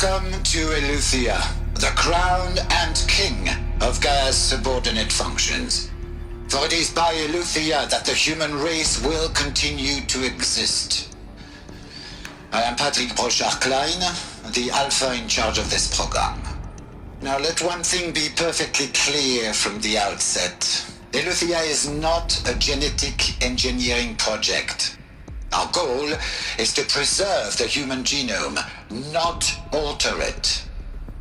Welcome to Eleuthia, the crown and king of Gaia's subordinate functions. For it is by Eleuthia that the human race will continue to exist. I am Patrick Brochard-Klein, the Alpha in charge of this program. Now let one thing be perfectly clear from the outset. Eleuthia is not a genetic engineering project. Our goal is to preserve the human genome, not alter it.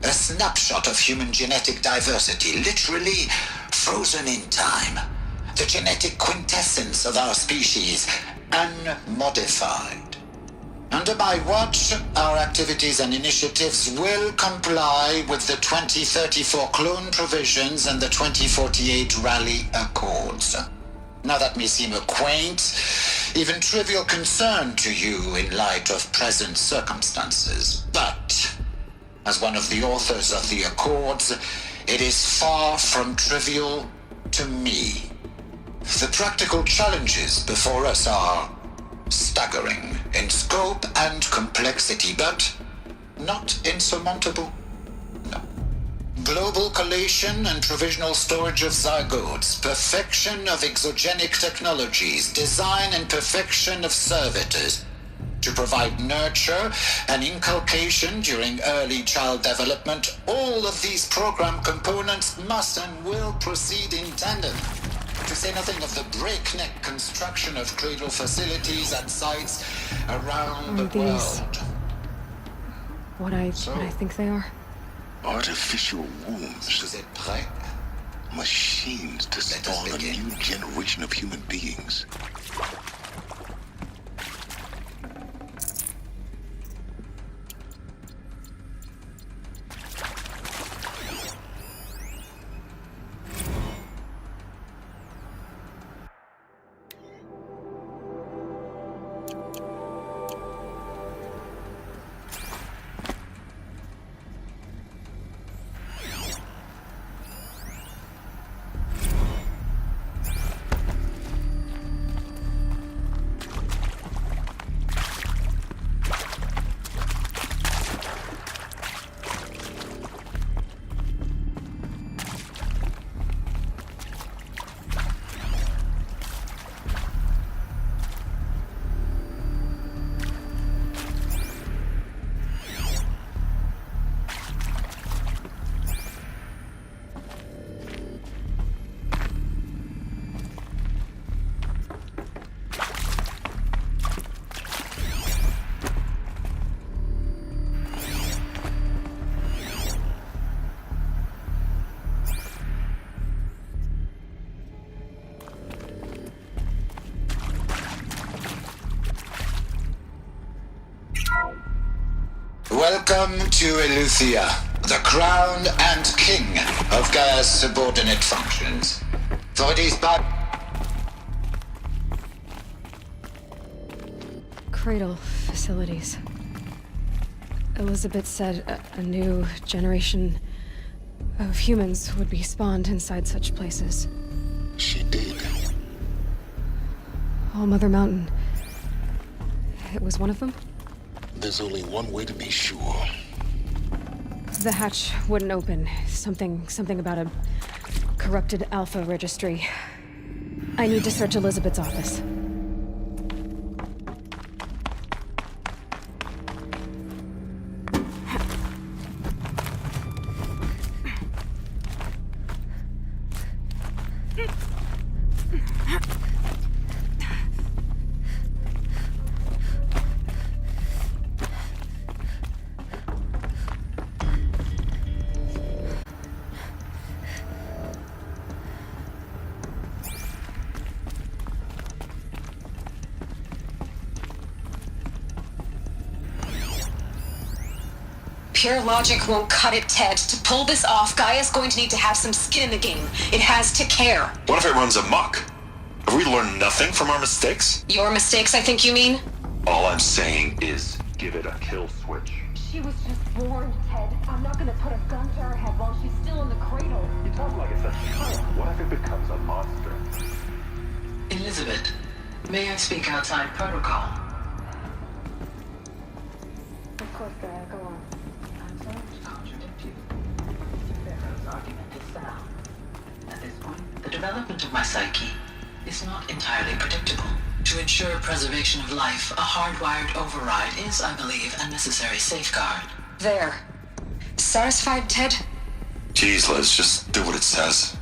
A snapshot of human genetic diversity, literally frozen in time. The genetic quintessence of our species, unmodified. Under my watch, our activities and initiatives will comply with the 2034 clone provisions and the 2048 Raleigh Accords. Now that may seem a quaint, even trivial concern to you in light of present circumstances, but as one of the authors of the Accords, it is far from trivial to me. The practical challenges before us are staggering in scope and complexity, but not insurmountable. No. Global collation and provisional storage of zygotes, perfection of exogenic technologies, design and perfection of servitors to provide nurture and inculcation during early child development. All of these program components must and will proceed in tandem. To say nothing of the breakneck construction of cradle facilities at sites around the world. What I think they are? Artificial wombs. Is it prêt? Machines to spawn a new generation of human beings. Welcome to Eleuthia, the crown and king of Gaia's subordinate functions. For it is by... Cradle facilities. Elizabeth said a new generation of humans would be spawned inside such places. She did. All Mother Mountain. It was one of them? There's only one way to be sure. The hatch wouldn't open. Something about a corrupted Alpha registry. I need to search Elizabeth's office. Pure logic won't cut it, Ted. To pull this off, Gaia's going to need to have some skin in the game. It has to care. What if it runs amok? Have we learned nothing from our mistakes? Your mistakes, I think you mean? All I'm saying is, give it a kill switch. She was just born, Ted. I'm not gonna put a gun to her head while she's still in the cradle. You talk like it's a child. What if it becomes a monster? Elizabeth, may I speak outside protocol? Of course, Gaia, go on. I'm development of my psyche is not entirely predictable. To ensure preservation of life, a hardwired override is, I believe, a necessary safeguard. There. Satisfied, Ted? Jeez, Liz, just do what it says.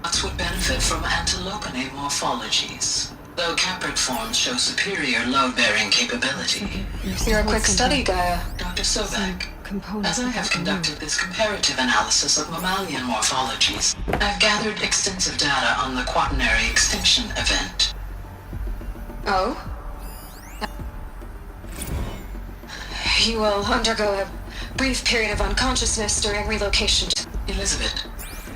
Nuts would benefit from antilopinae morphologies, though caprid forms show superior load-bearing capability. You're a quick study, Gaia. Dr. Sobek, Components. as I have conducted this comparative analysis of mammalian morphologies, I've gathered extensive data on the quaternary extinction event. Oh? You will undergo a brief period of unconsciousness during relocation. Elizabeth,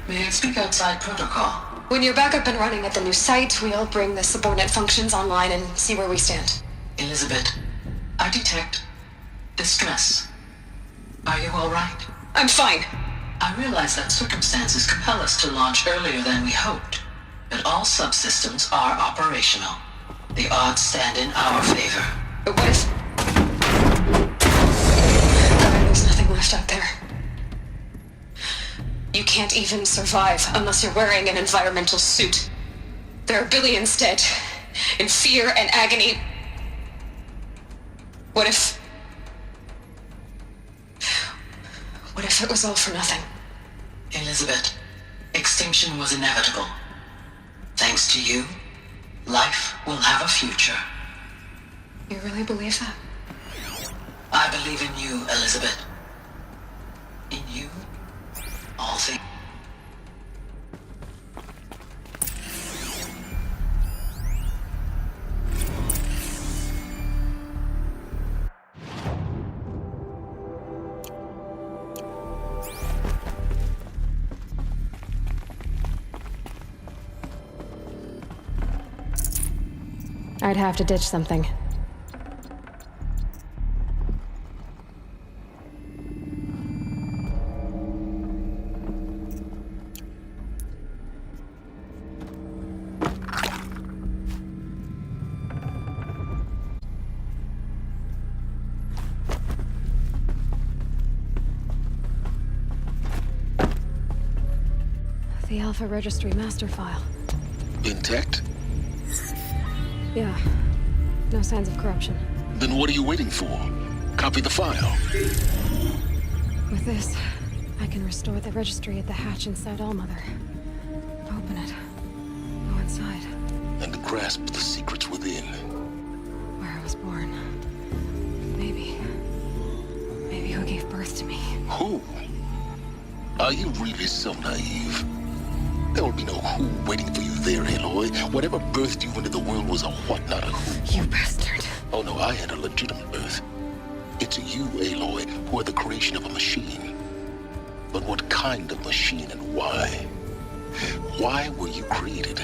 may I speak outside protocol? When you're back up and running at the new site, we'll bring the subordinate functions online and see where we stand. Elizabeth, I detect distress. Are you all right? I'm fine. I realize that circumstances compel us to launch earlier than we hoped, but all subsystems are operational. The odds stand in our favor. But what if... There's nothing left out there. You can't even survive unless you're wearing an environmental suit. There are billions dead, in fear and agony. What if it was all for nothing? Elizabeth, extinction was inevitable. Thanks to you, life will have a future. You really believe that? I believe in you, Elizabeth. In you, all things. I'd have to ditch something. The Alpha Registry master file. Intact? Yeah. No signs of corruption. Then what are you waiting for? Copy the file. With this, I can restore the registry at the hatch inside Allmother. Open it. Go inside. And grasp the secrets within. Where I was born. Maybe who gave birth to me. Who? Are you really so naive? There will be no who waiting for you there, Aloy. Whatever birthed you into the world was a what, not a who. You bastard. Oh no, I had a legitimate birth. It's you, Aloy, who are the creation of a machine. But what kind of machine and why? Why were you created?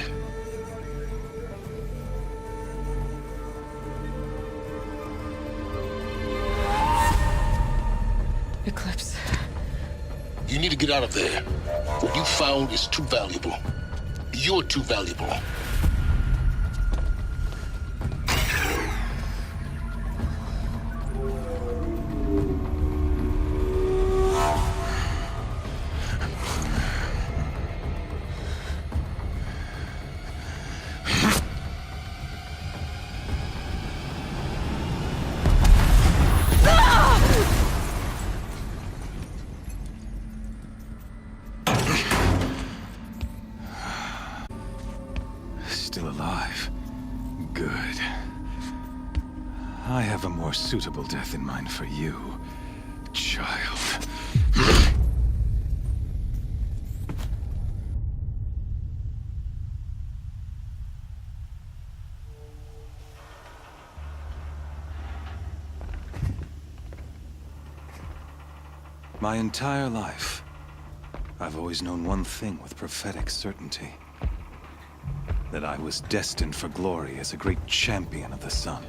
Eclipse. You need to get out of there. What you found is too valuable. You're too valuable. Still alive. Good. I have a more suitable death in mind for you, child. My entire life, I've always known one thing with prophetic certainty. That I was destined for glory as a great champion of the sun.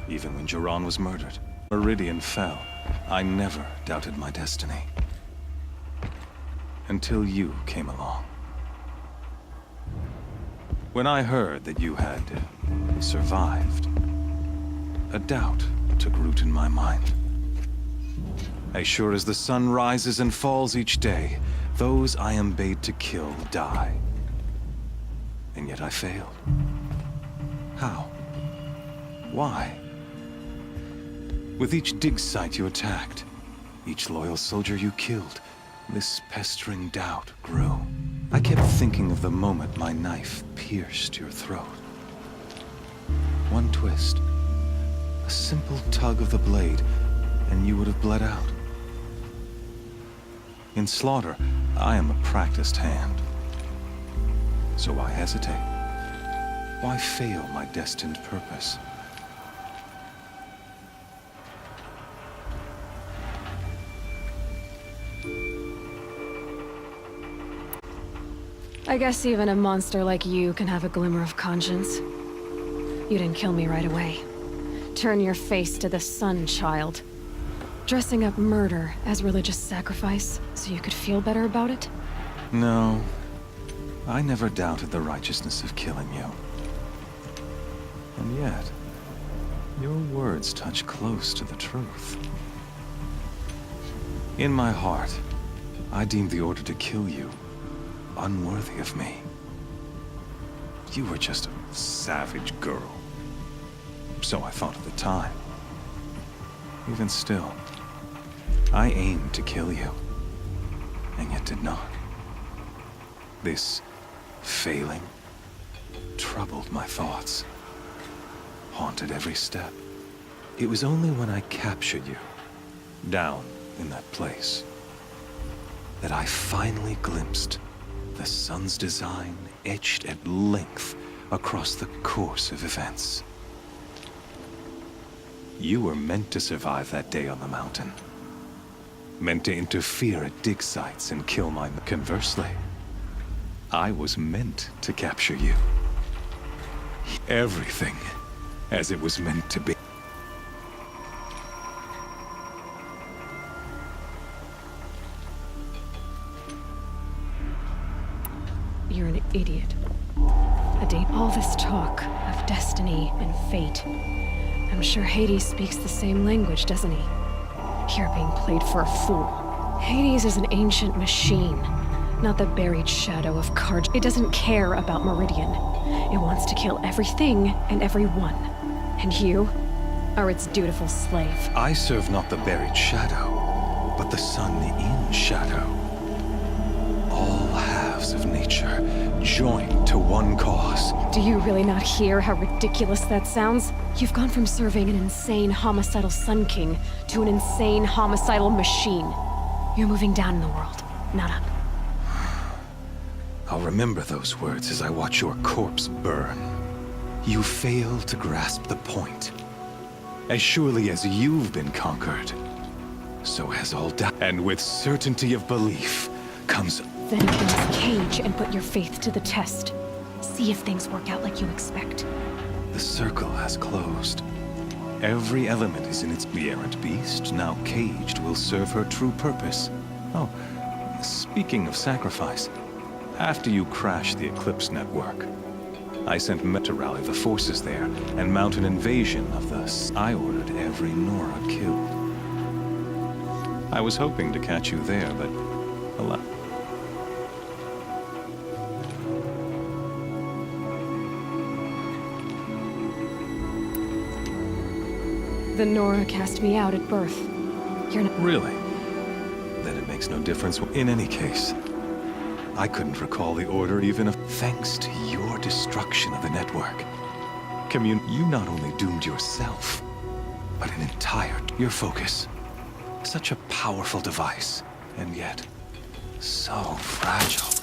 Even when Jiran was murdered, Meridian fell, I never doubted my destiny. Until you came along. When I heard that you had survived, a doubt took root in my mind. As sure as the sun rises and falls each day, those I am bade to kill die. And yet I failed. How? Why? With each dig site you attacked, each loyal soldier you killed, this pestering doubt grew. I kept thinking of the moment my knife pierced your throat. One twist, a simple tug of the blade, and you would have bled out. In slaughter, I am a practiced hand. So why hesitate? Why fail my destined purpose? I guess even a monster like you can have a glimmer of conscience. You didn't kill me right away. Turn your face to the sun, child. Dressing up murder as religious sacrifice so you could feel better about it? No, I never doubted the righteousness of killing you. And yet, your words touch close to the truth. In my heart, I deemed the order to kill you unworthy of me. You were just a savage girl. So I thought at the time. Even still, I aimed to kill you, and yet did not. This failing troubled my thoughts, haunted every step. It was only when I captured you, down in that place, that I finally glimpsed the sun's design etched at length across the course of events. You were meant to survive that day on the mountain. Meant to interfere at dig sites and kill my... Conversely, I was meant to capture you. Everything as it was meant to be. You're an idiot. All this talk of destiny and fate. I'm sure Hades speaks the same language, doesn't he? You're being played for a fool. Hades is an ancient machine, not the buried shadow of Carj. It doesn't care about Meridian. It wants to kill everything and everyone. And you are its dutiful slave. I serve not the buried shadow, but the sun in shadow. All halves of nature joined to one cause. Do you really not hear how ridiculous that sounds? You've gone from serving an insane homicidal Sun King to an insane homicidal machine. You're moving down in the world, not up. I'll remember those words as I watch your corpse burn. You fail to grasp the point. As surely as you've been conquered, so has all doubt. And with certainty of belief comes... Then open this cage and put your faith to the test. See if things work out like you expect. The circle has closed. Every element is in its... The errant beast, now caged, will serve her true purpose. Oh, speaking of sacrifice, after you crashed the Eclipse network, I sent Met to rally the forces there and mount an invasion of the... I ordered every Nora killed. I was hoping to catch you there, but... alas. The Nora cast me out at birth. You're not... Really? Then it makes no difference. In any case, I couldn't recall the order even if... Thanks to your destruction of the network, you not only doomed yourself, but an entire... Your focus. Such a powerful device, and yet so fragile.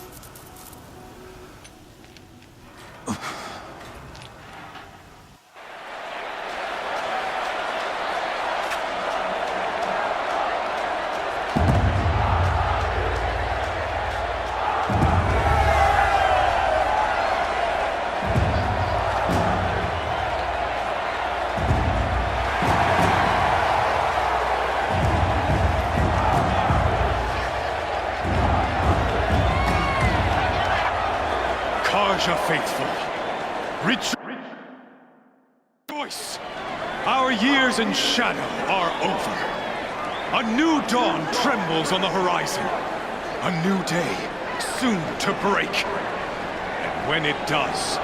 Karja faithful, rejoice! Our years in shadow are over. A new dawn trembles on the horizon. A new day soon to break. And when it does,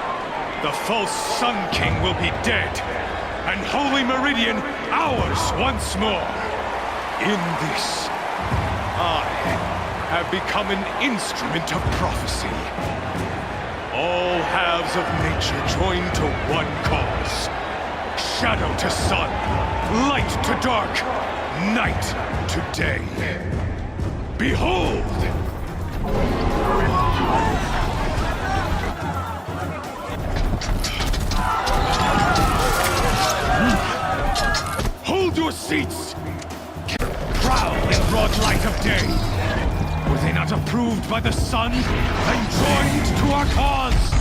the false Sun King will be dead, and Holy Meridian ours once more. In this, I have become an instrument of prophecy. All halves of nature join to one cause. Shadow to sun, light to dark, night to day. Behold! Hold your seats! Prowl in broad light of day. Were they not approved by the sun and joined to our cause?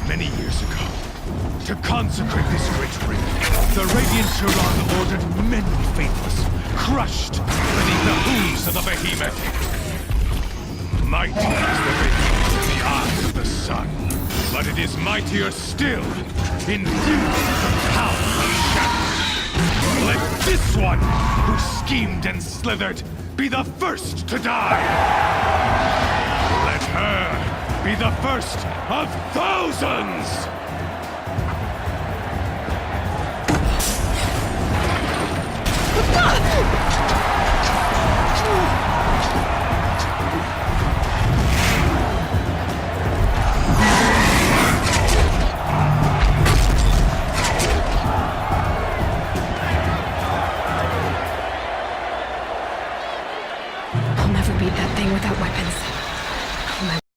Many years ago, to consecrate this great ring, the Radiant Turan ordered many faithless, crushed beneath the hooves of the behemoth. Mighty is the radiance in the eyes of the sun, but it is mightier still, infused with the power of shadow. Let this one, who schemed and slithered, be the first to die! Let her be the first of thousands! Ah!